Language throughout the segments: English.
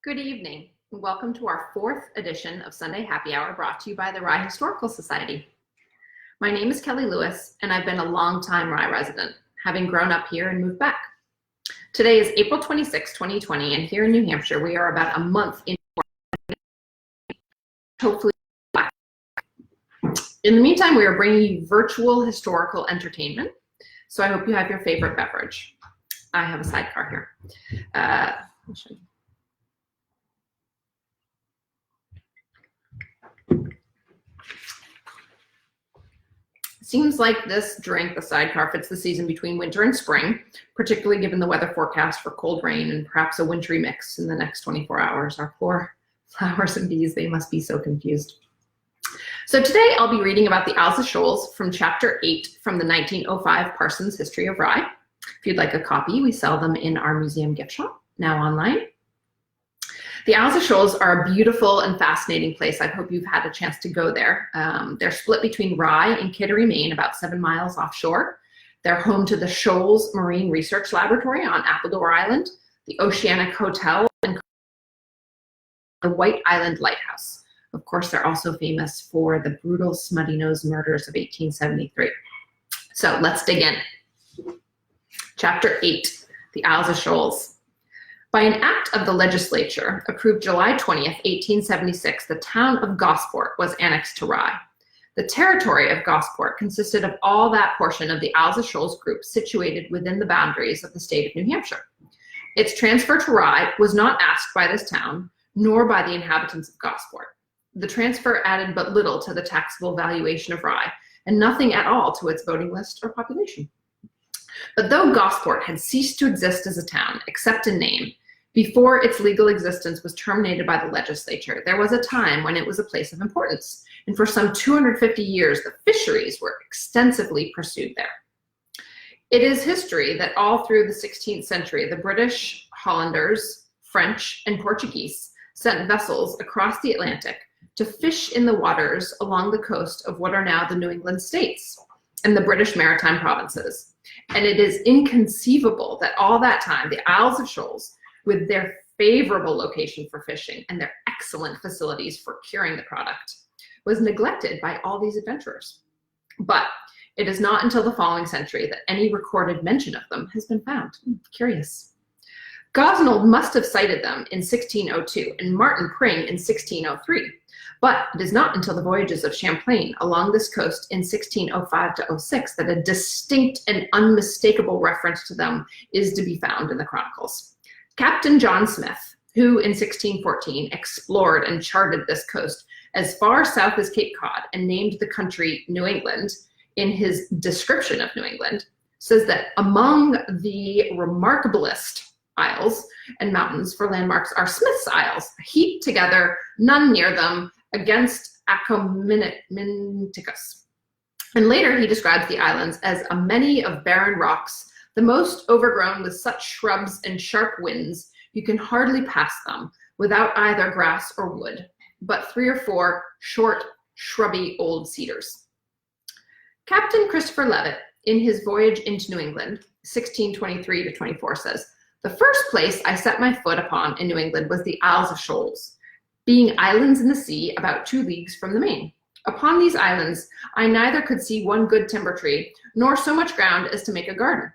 Good evening, and welcome to our fourth edition of Sunday Happy Hour, brought to you by the Rye Historical Society. My name is Kelly Lewis, and I've been a long-time Rye resident, having grown up here and moved back. Today is April 26, 2020, and here in New Hampshire, we are about a month into hopefully back. In the meantime, we are bringing you virtual historical entertainment, so I hope you have your favorite beverage. I have a sidecar here. I'll show you. Seems like this drink, the sidecar, fits the season between winter and spring, particularly given the weather forecast for cold rain and perhaps a wintry mix in the next 24 hours. Our poor flowers and bees, they must be so confused. So today I'll be reading about the Isles of Shoals from Chapter 8 from the 1905 Parsons History of Rye. If you'd like a copy, we sell them in our museum gift shop, now online. The Isles of Shoals are a beautiful and fascinating place. I hope you've had a chance to go there. They're split between Rye and Kittery, Maine, about 7 miles offshore. They're home to the Shoals Marine Research Laboratory on Appledore Island, the Oceanic Hotel, and the White Island Lighthouse. Of course, they're also famous for the brutal Smutty Nose murders of 1873. So let's dig in. Chapter 8, the Isles of Shoals. By an act of the legislature approved July 20th, 1876, the town of Gosport was annexed to Rye. The territory of Gosport consisted of all that portion of the Isles of Shoals group situated within the boundaries of the state of New Hampshire. Its transfer to Rye was not asked by this town, nor by the inhabitants of Gosport. The transfer added but little to the taxable valuation of Rye, and nothing at all to its voting list or population. But though Gosport had ceased to exist as a town, except in name, before its legal existence was terminated by the legislature, there was a time when it was a place of importance, and for some 250 years, the fisheries were extensively pursued there. It is history that all through the 16th century, the British, Hollanders, French, and Portuguese sent vessels across the Atlantic to fish in the waters along the coast of what are now the New England states and the British maritime provinces. And it is inconceivable that all that time, the Isles of Shoals, with their favorable location for fishing and their excellent facilities for curing the product, was neglected by all these adventurers. But it is not until the following century that any recorded mention of them has been found. Curious. Gosnold must have cited them in 1602 and Martin Pring in 1603, but it is not until the voyages of Champlain along this coast in 1605 to 06 that a distinct and unmistakable reference to them is to be found in the chronicles. Captain John Smith, who in 1614 explored and charted this coast as far south as Cape Cod and named the country New England in his description of New England, says that among the remarkablest isles and mountains for landmarks are Smith's Isles, heaped together, none near them, against Acominticus. And later he describes the islands as a many of barren rocks, the most overgrown with such shrubs and sharp winds, you can hardly pass them without either grass or wood, but 3 or 4 short, shrubby old cedars. Captain Christopher Levitt, in his voyage into New England, 1623 to 24, says, "The first place I set my foot upon in New England was the Isles of Shoals, being islands in the sea about 2 leagues from the main. Upon these islands, I neither could see one good timber tree, nor so much ground as to make a garden.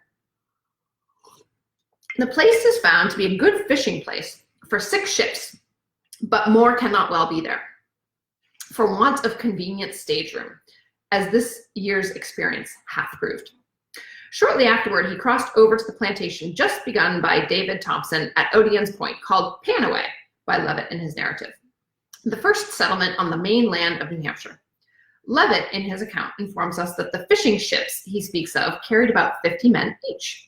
The place is found to be a good fishing place for 6 ships, but more cannot well be there, for want of convenient stage room, as this year's experience hath proved." Shortly afterward, he crossed over to the plantation just begun by David Thompson at Odion's Point, called Panaway by Levitt in his narrative, the first settlement on the mainland of New Hampshire. Levitt, in his account, informs us that the fishing ships he speaks of carried about 50 men each.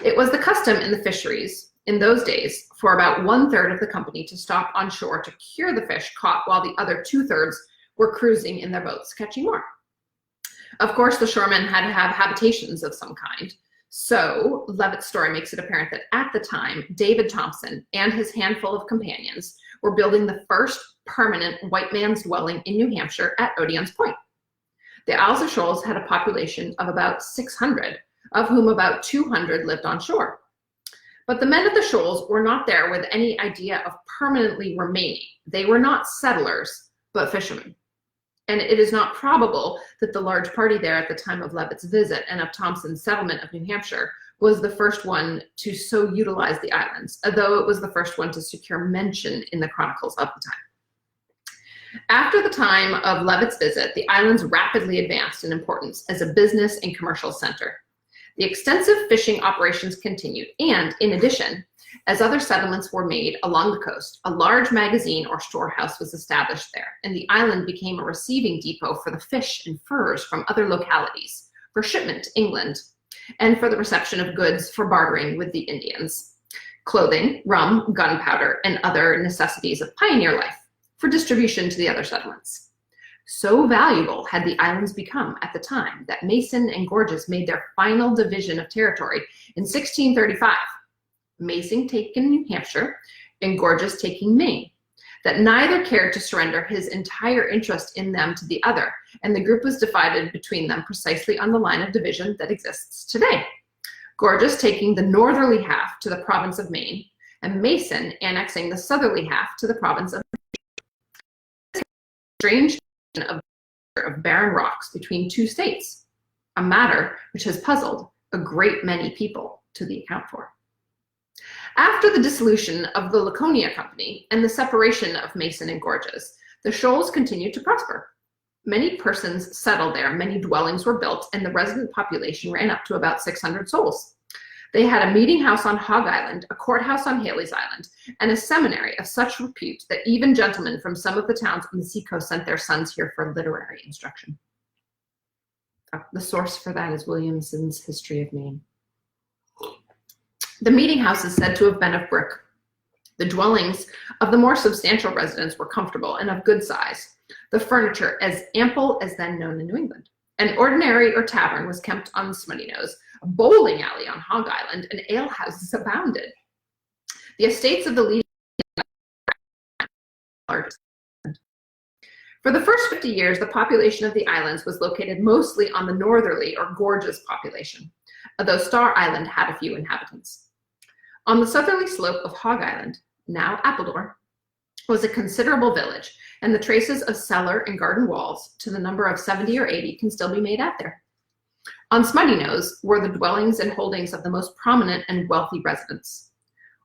It was the custom in the fisheries in those days for about 1/3 of the company to stop on shore to cure the fish caught while the other 2/3 were cruising in their boats catching more. Of course, the shoremen had to have habitations of some kind. So Levitt's story makes it apparent that at the time, David Thompson and his handful of companions were building the first permanent white man's dwelling in New Hampshire at Odion's Point. The Isles of Shoals had a population of about 600, of whom about 200 lived on shore. But the men of the shoals were not there with any idea of permanently remaining. They were not settlers, but fishermen. And it is not probable that the large party there at the time of Leavitt's visit and of Thompson's settlement of New Hampshire was the first one to so utilize the islands, although it was the first one to secure mention in the chronicles of the time. After the time of Leavitt's visit, the islands rapidly advanced in importance as a business and commercial center. The extensive fishing operations continued, and in addition, as other settlements were made along the coast, a large magazine or storehouse was established there, and the island became a receiving depot for the fish and furs from other localities, for shipment to England, and for the reception of goods for bartering with the Indians, clothing, rum, gunpowder, and other necessities of pioneer life, for distribution to the other settlements. So valuable had the islands become at the time that Mason and Gorges made their final division of territory in 1635, Mason taking New Hampshire and Gorges taking Maine, that neither cared to surrender his entire interest in them to the other, and the group was divided between them precisely on the line of division that exists today. Gorges taking the northerly half to the province of Maine, and Mason annexing the southerly half to the province of strange of barren rocks between two states, a matter which has puzzled a great many people to the account for. After the dissolution of the Laconia Company and the separation of Mason and Gorges, the shoals continued to prosper. Many persons settled there, many dwellings were built, and the resident population ran up to about 600 souls. They had a meeting house on Hog Island, a courthouse on Haley's Island, and a seminary of such repute that even gentlemen from some of the towns on the seacoast sent their sons here for literary instruction. The source for that is Williamson's History of Maine. The meeting house is said to have been of brick. The dwellings of the more substantial residents were comfortable and of good size, the furniture as ample as then known in New England. An ordinary or tavern was kept on Smutty Nose, a bowling alley on Hog Island, and alehouses abounded. The estates of the leading for the first 50 years, the population of the islands was located mostly on the northerly or Gorges population, although Star Island had a few inhabitants. On the southerly slope of Hog Island, now Appledore, was a considerable village, and the traces of cellar and garden walls, to the number of 70 or 80, can still be made out there. On Smutty Nose were the dwellings and holdings of the most prominent and wealthy residents.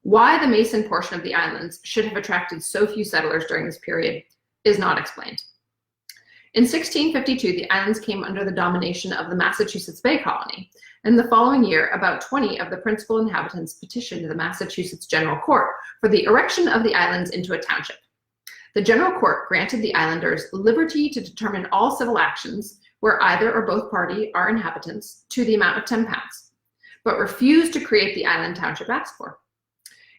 Why the Mason portion of the islands should have attracted so few settlers during this period is not explained. In 1652, the islands came under the domination of the Massachusetts Bay Colony, and the following year, about 20 of the principal inhabitants petitioned the Massachusetts General Court for the erection of the islands into a township. The General Court granted the islanders liberty to determine all civil actions where either or both party are inhabitants to the amount of 10 pounds, but refused to create the island township asked for.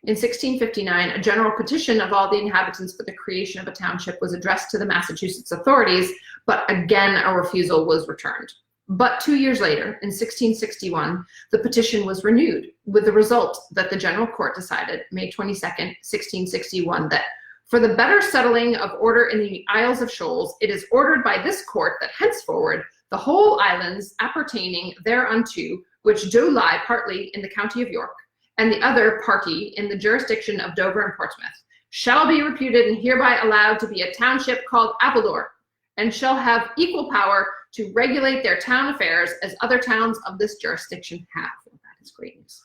In 1659, a general petition of all the inhabitants for the creation of a township was addressed to the Massachusetts authorities, but again a refusal was returned. But 2 years later, in 1661, the petition was renewed, with the result that the General Court decided, May 22nd, 1661, that for the better settling of order in the Isles of Shoals, it is ordered by this court that henceforward the whole islands appertaining thereunto, which do lie partly in the county of York, and the other party in the jurisdiction of Dover and Portsmouth, shall be reputed and hereby allowed to be a township called Appledore, and shall have equal power to regulate their town affairs as other towns of this jurisdiction have. Well, that is great news.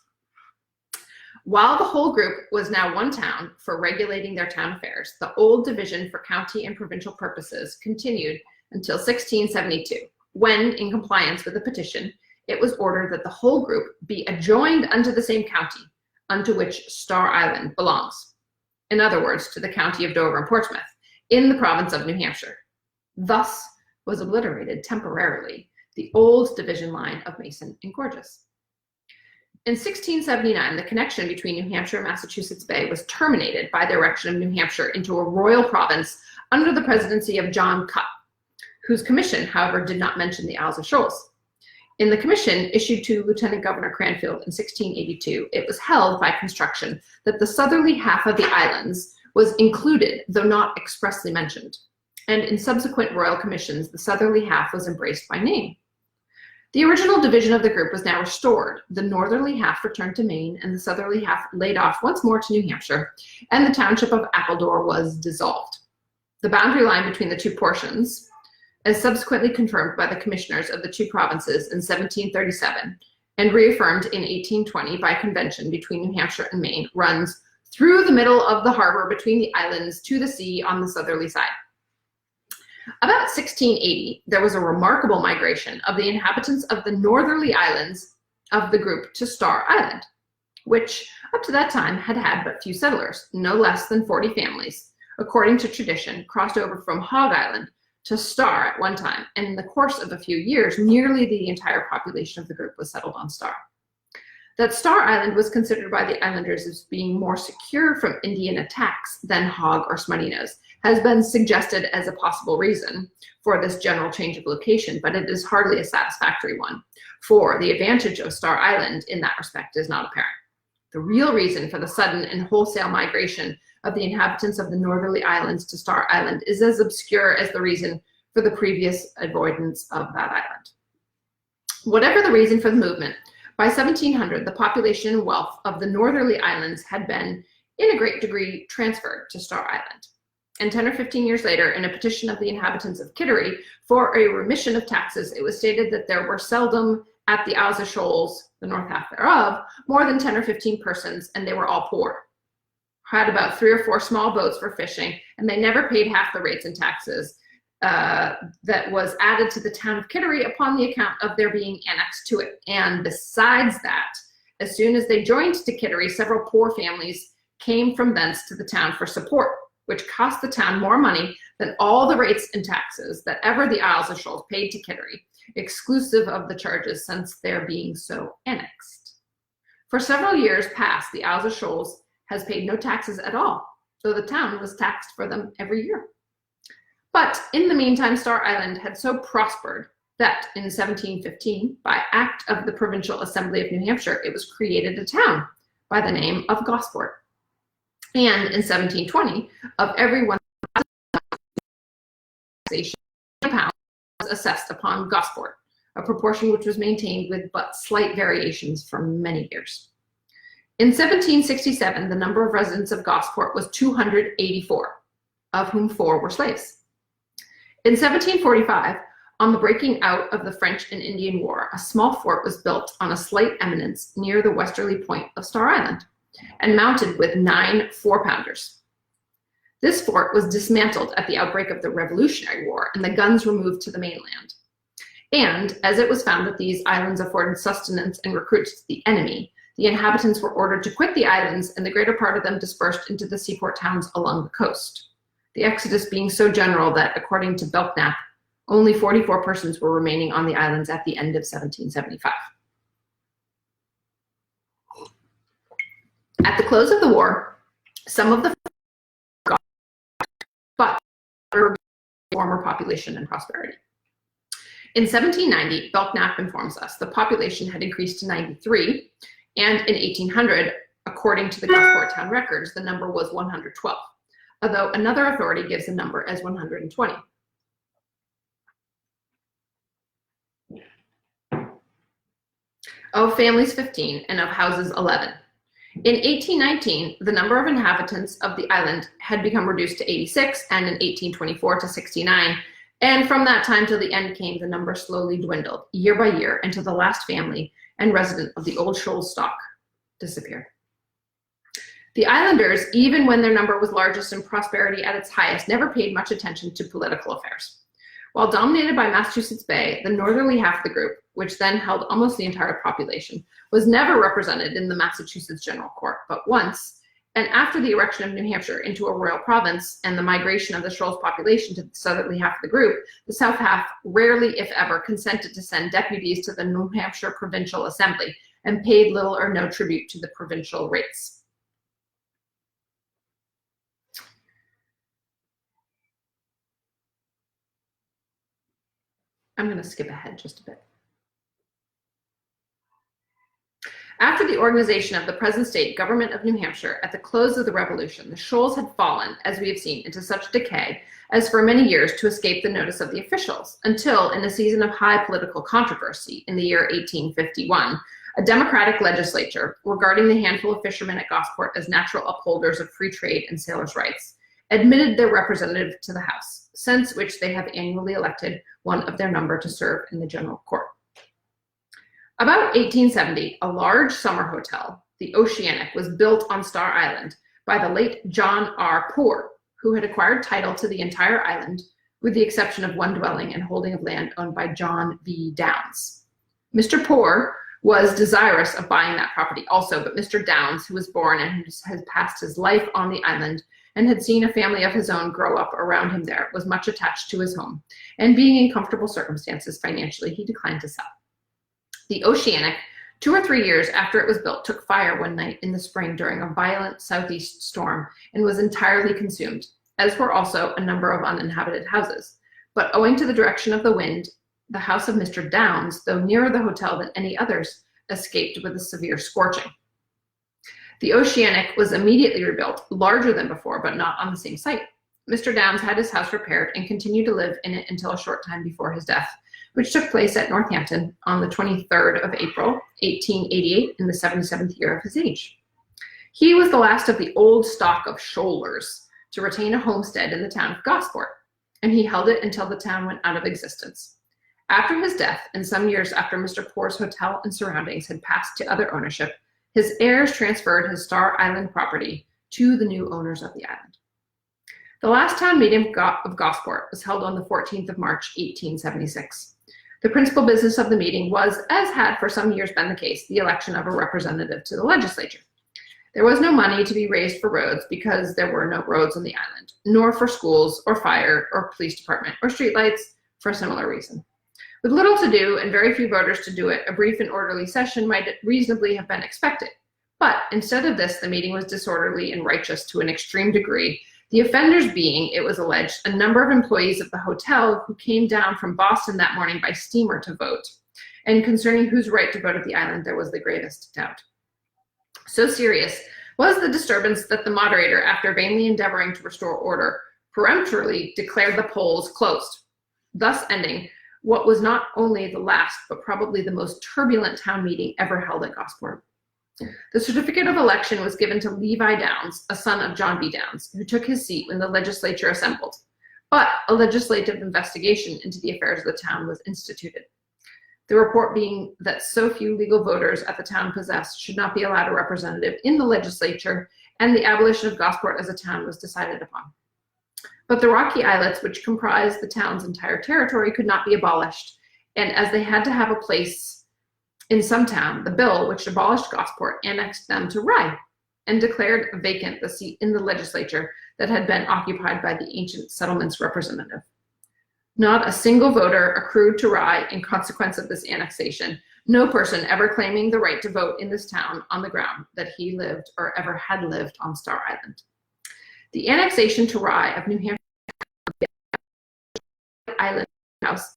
While the whole group was now one town for regulating their town affairs, the old division for county and provincial purposes continued until 1672, when, in compliance with the petition, it was ordered that the whole group be adjoined unto the same county, unto which Star Island belongs. In other words, to the county of Dover and Portsmouth, in the province of New Hampshire. Thus was obliterated temporarily the old division line of Mason and Gorges. In 1679, the connection between New Hampshire and Massachusetts Bay was terminated by the erection of New Hampshire into a royal province under the presidency of John Cutt, whose commission, however, did not mention the Isles of Shoals. In the commission issued to Lieutenant Governor Cranfield in 1682, it was held by construction that the southerly half of the islands was included, though not expressly mentioned. And in subsequent royal commissions, the southerly half was embraced by name. The original division of the group was now restored. The northerly half returned to Maine, and the southerly half laid off once more to New Hampshire, and the township of Appledore was dissolved. The boundary line between the two portions, as subsequently confirmed by the commissioners of the two provinces in 1737 and reaffirmed in 1820 by convention between New Hampshire and Maine, runs through the middle of the harbor between the islands to the sea on the southerly side. About 1680, there was a remarkable migration of the inhabitants of the northerly islands of the group to Star Island, which up to that time had had but few settlers, no less than 40 families, according to tradition, crossed over from Hog Island to Star at one time, and in the course of a few years, nearly the entire population of the group was settled on Star. That Star Island was considered by the islanders as being more secure from Indian attacks than Hog or Smutty Nose has been suggested as a possible reason for this general change of location, but it is hardly a satisfactory one, for the advantage of Star Island in that respect is not apparent. The real reason for the sudden and wholesale migration of the inhabitants of the northerly islands to Star Island is as obscure as the reason for the previous avoidance of that island. Whatever the reason for the movement, by 1700, the population and wealth of the northerly islands had been, in a great degree, transferred to Star Island. And 10 or 15 years later, in a petition of the inhabitants of Kittery for a remission of taxes, it was stated that there were seldom at the Isles of Shoals, the north half thereof, more than 10 or 15 persons, and they were all poor. Had about 3 or 4 small boats for fishing, and they never paid half the rates and taxes that was added to the town of Kittery upon the account of their being annexed to it. And besides that, as soon as they joined to Kittery, several poor families came from thence to the town for support, which cost the town more money than all the rates and taxes that ever the Isles of Shoals paid to Kittery, exclusive of the charges since their being so annexed. For several years past, the Isles of Shoals has paid no taxes at all, though the town was taxed for them every year. But in the meantime, Star Island had so prospered that in 1715, by act of the Provincial Assembly of New Hampshire, it was created a town by the name of Gosport. And in 1720, of every 1,000 pounds was assessed upon Gosport, a proportion which was maintained with but slight variations for many years. In 1767, the number of residents of Gosport was 284, of whom 4 were slaves. In 1745, on the breaking out of the French and Indian War, a small fort was built on a slight eminence near the westerly point of Star Island and mounted with 9 4-pounders. This fort was dismantled at the outbreak of the Revolutionary War and the guns removed to the mainland. And as it was found that these islands afforded sustenance and recruits to the enemy, the inhabitants were ordered to quit the islands and the greater part of them dispersed into the seaport towns along the coast. The exodus being so general that, according to Belknap, only 44 persons were remaining on the islands at the end of 1775. At the close of the war, some of the but former population and prosperity. In 1790, Belknap informs us the population had increased to 93, and in 1800, according to the Gosport town records, the number was 112. Although another authority gives the number as 120. Of families 15 and of houses 11. In 1819, the number of inhabitants of the island had become reduced to 86, and in 1824 to 69, and from that time till the end came, the number slowly dwindled, year by year, until the last family and resident of the old Shoals stock disappeared. The islanders, even when their number was largest and prosperity at its highest, never paid much attention to political affairs. While dominated by Massachusetts Bay, the northerly half of the group, which then held almost the entire population, was never represented in the Massachusetts General Court, but once, and after the erection of New Hampshire into a royal province and the migration of the Shoals population to the southerly half of the group, the south half rarely, if ever, consented to send deputies to the New Hampshire Provincial Assembly and paid little or no tribute to the provincial rates. I'm going to skip ahead just a bit. After the organization of the present state government of New Hampshire at the close of the Revolution, the Shoals had fallen, as we have seen, into such decay as for many years to escape the notice of the officials, until, in a season of high political controversy in the year 1851, a democratic legislature, regarding the handful of fishermen at Gosport as natural upholders of free trade and sailors' rights, admitted their representative to the House, since which they have annually elected one of their number to serve in the general court. About 1870, a large summer hotel, the Oceanic, was built on Star Island by the late John R. Poor, who had acquired title to the entire island, with the exception of one dwelling and holding of land owned by John B. Downs. Mr. Poor was desirous of buying that property also, but Mr. Downs, who was born and has passed his life on the island and had seen a family of his own grow up around him there, was much attached to his home, and being in comfortable circumstances financially, he declined to sell. The Oceanic, 2 or 3 years after it was built, took fire one night in the spring during a violent southeast storm and was entirely consumed, as were also a number of uninhabited houses. But owing to the direction of the wind, the house of Mr. Downs, though nearer the hotel than any others, escaped with a severe scorching. The Oceanic was immediately rebuilt, larger than before, but not on the same site. Mr. Downs had his house repaired and continued to live in it until a short time before his death, which took place at Northampton on the 23rd of April, 1888, in the 77th year of his age. He was the last of the old stock of Shoalers to retain a homestead in the town of Gosport, and he held it until the town went out of existence. After his death, and some years after Mr. Poor's hotel and surroundings had passed to other ownership, his heirs transferred his Star Island property to the new owners of the island. The last town meeting of Gosport was held on the 14th of March, 1876. The principal business of the meeting was, as had for some years been the case, the election of a representative to the legislature. There was no money to be raised for roads because there were no roads on the island, nor for schools or fire or police department or streetlights for a similar reason. With little to do and very few voters to do it, a brief and orderly session might reasonably have been expected. But instead of this, the meeting was disorderly and righteous to an extreme degree, the offenders being, it was alleged, a number of employees of the hotel who came down from Boston that morning by steamer to vote, and concerning whose right to vote at the island there was the greatest doubt. So serious was the disturbance that the moderator, after vainly endeavoring to restore order, peremptorily declared the polls closed, thus ending what was not only the last, but probably the most turbulent town meeting ever held at Gosport. The certificate of election was given to Levi Downs, a son of John B. Downs, who took his seat when the legislature assembled. But a legislative investigation into the affairs of the town was instituted. The report being that so few legal voters at the town possessed should not be allowed a representative in the legislature, and the abolition of Gosport as a town was decided upon. But the rocky islets, which comprised the town's entire territory, could not be abolished, and as they had to have a place in some town, the bill which abolished Gosport annexed them to Rye and declared vacant the seat in the legislature that had been occupied by the ancient settlement's representative. Not a single voter accrued to Rye in consequence of this annexation, no person ever claiming the right to vote in this town on the ground that he lived or ever had lived on Star Island. The annexation to Rye of New Hampshire Island House.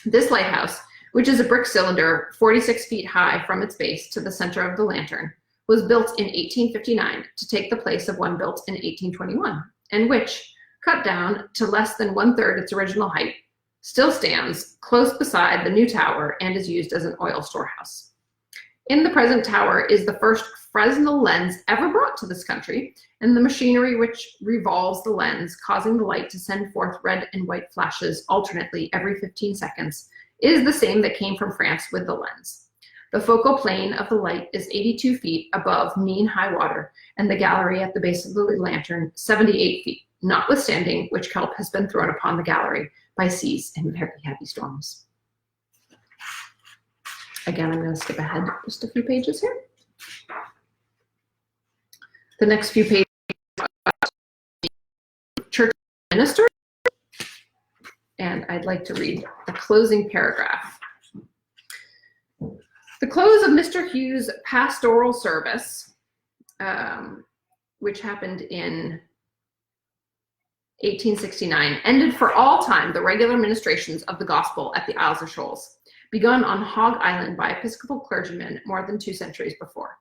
This lighthouse, which is a brick cylinder 46 feet high from its base to the center of the lantern, was built in 1859 to take the place of one built in 1821, and which, cut down to less than 1/3 its original height, still stands close beside the new tower and is used as an oil storehouse. In the present tower is the first Fresnel lens ever brought to this country, and the machinery which revolves the lens, causing the light to send forth red and white flashes alternately every 15 seconds, is the same that came from France with the lens. The focal plane of the light is 82 feet above mean high water, and the gallery at the base of the lantern 78 feet, notwithstanding which kelp has been thrown upon the gallery by seas and very heavy storms. Again, I'm going to skip ahead just a few pages here. The next few pages are church minister, and I'd like to read the closing paragraph. The close of Mr. Hughes' pastoral service, which happened in 1869, ended for all time the regular ministrations of the gospel at the Isles of Shoals. begun on Hog Island by Episcopal clergymen more than 2 centuries before.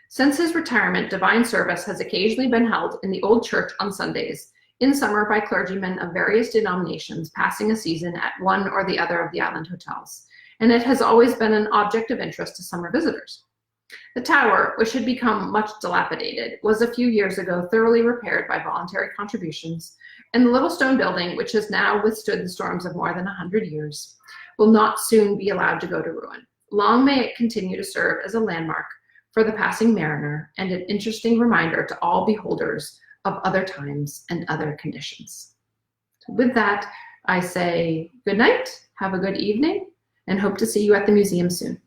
Since his retirement, divine service has occasionally been held in the old church on Sundays, in summer by clergymen of various denominations passing a season at one or the other of the island hotels, and it has always been an object of interest to summer visitors. The tower, which had become much dilapidated, was a few years ago thoroughly repaired by voluntary contributions, and the little stone building, which has now withstood the storms of more than 100 years, will not soon be allowed to go to ruin. Long may it continue to serve as a landmark for the passing mariner and an interesting reminder to all beholders of other times and other conditions. So with that, I say good night, have a good evening, and hope to see you at the museum soon.